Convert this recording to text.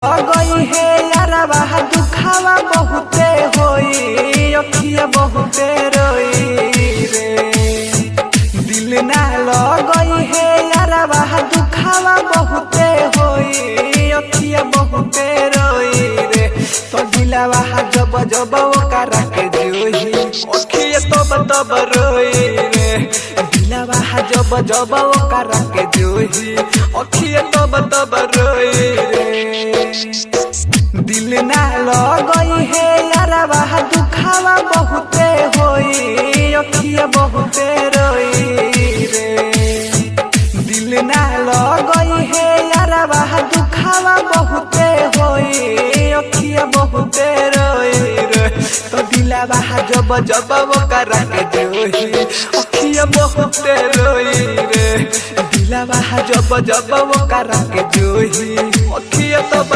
गई है यारवा दुखावा बहुते होई अखिया बहुते रोई रे। दिल ना लगई है यारवा दुखावा बहुते होई अखिया बहुते रोई रे। तो दिलवा जब जब ओकरा के जोही अखिया तब रोई रे। दिलवा जब जब ओकरा के जोही अखिया तब रोई रे। दिल ना लगई है यारवा दुखावा बहुते होई अखिया बहुते रोई रे। दिल ना लगई है यारवा दुखावा बहुते होई अखिया बहुते रोई रे। तो दिलवा जब जब ओकरा के जोही अखिया बहुते रोई रे। दिलवा जब जब ओकरा के जोही अखिया तब